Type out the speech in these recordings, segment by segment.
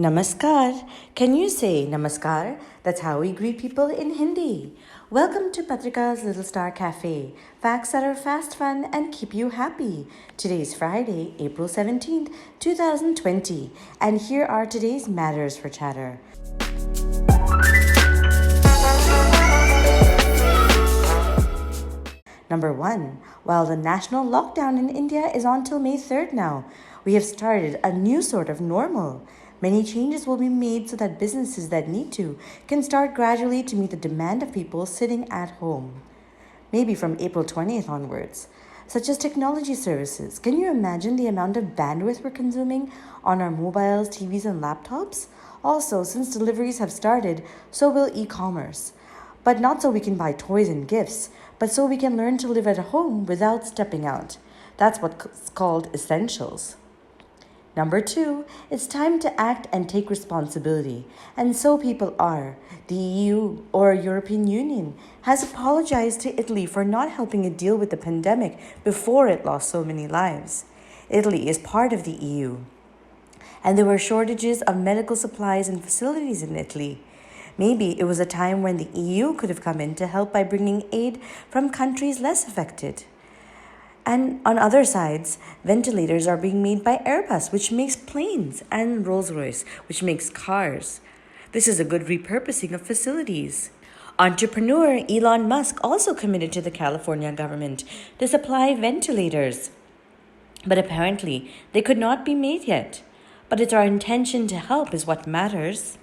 Namaskar. Can you say Namaskar? That's how we greet people in Hindi. Welcome to Patrika's Little Star Cafe. Facts that are fast, fun, and keep you happy. Today's Friday, April 17th, 2020. And here are today's matters for chatter. Number 1. While the national lockdown in India is on till May 3rd now, we have started a new sort of normal. Many changes will be made so that businesses that need to can start gradually to meet the demand of people sitting at home. Maybe from April 20th onwards, such as technology services. Can you imagine the amount of bandwidth we're consuming on our mobiles, TVs, and laptops? Also, since deliveries have started, so will e-commerce. But not so we can buy toys and gifts, but so we can learn to live at home without stepping out. That's what's called essentials. Number 2, it's time to act and take responsibility. And so people are. The EU, or European Union, has apologized to Italy for not helping it deal with the pandemic before it lost so many lives. Italy is part of the EU. And there were shortages of medical supplies and facilities in Italy. Maybe it was a time when the EU could have come in to help by bringing aid from countries less affected. And on other sides, ventilators are being made by Airbus, which makes planes, and Rolls-Royce, which makes cars. This is a good repurposing of facilities. Entrepreneur Elon Musk also committed to the California government to supply ventilators. But apparently, they could not be made yet. But it's our intention to help is what matters.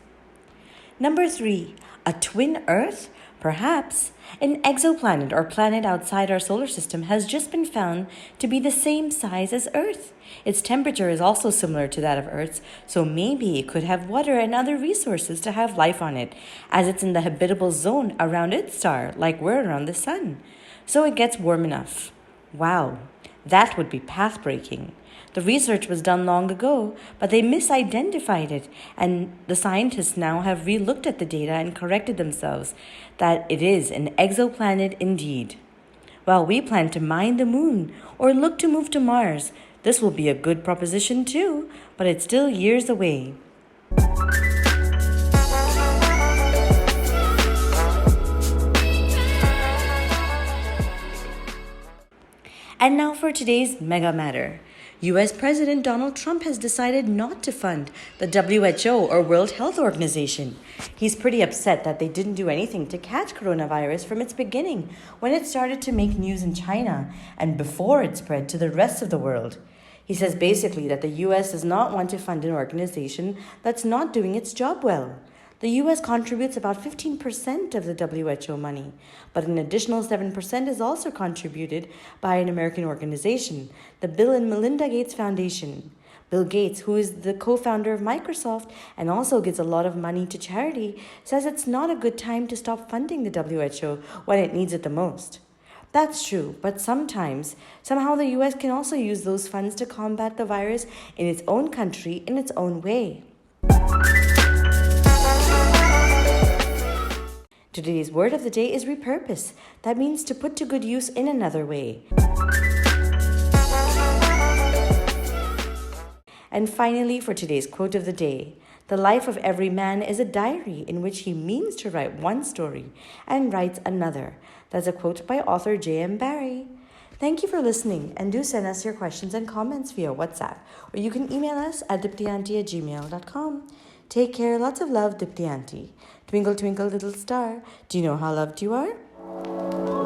Number 3, a twin Earth? Perhaps. An exoplanet or planet outside our solar system has just been found to be the same size as Earth. Its temperature is also similar to that of Earth's, so maybe it could have water and other resources to have life on it, as it's in the habitable zone around its star, like we're around the sun. So it gets warm enough. Wow, that would be path-breaking. The research was done long ago, but they misidentified it, and the scientists now have re-looked at the data and corrected themselves that it is an exoplanet indeed. While we plan to mine the moon or look to move to Mars, this will be a good proposition too, but it's still years away. And now for today's mega matter. US President Donald Trump has decided not to fund the WHO or World Health Organization. He's pretty upset that they didn't do anything to catch coronavirus from its beginning when it started to make news in China and before it spread to the rest of the world. He says basically that the US does not want to fund an organization that's not doing its job well. The US contributes about 15% of the WHO money, but an additional 7% is also contributed by an American organization, the Bill and Melinda Gates Foundation. Bill Gates, who is the co-founder of Microsoft and also gives a lot of money to charity, says it's not a good time to stop funding the WHO when it needs it the most. That's true, but somehow the US can also use those funds to combat the virus in its own country in its own way. Today's word of the day is repurpose. That means to put to good use in another way. And finally, for today's quote of the day, the life of every man is a diary in which he means to write one story and writes another. That's a quote by author J.M. Barrie. Thank you for listening, and do send us your questions and comments via WhatsApp, or you can email us at diptyanti@gmail.com. Take care, lots of love, Dipti Auntie. Twinkle, twinkle, little star, do you know how loved you are?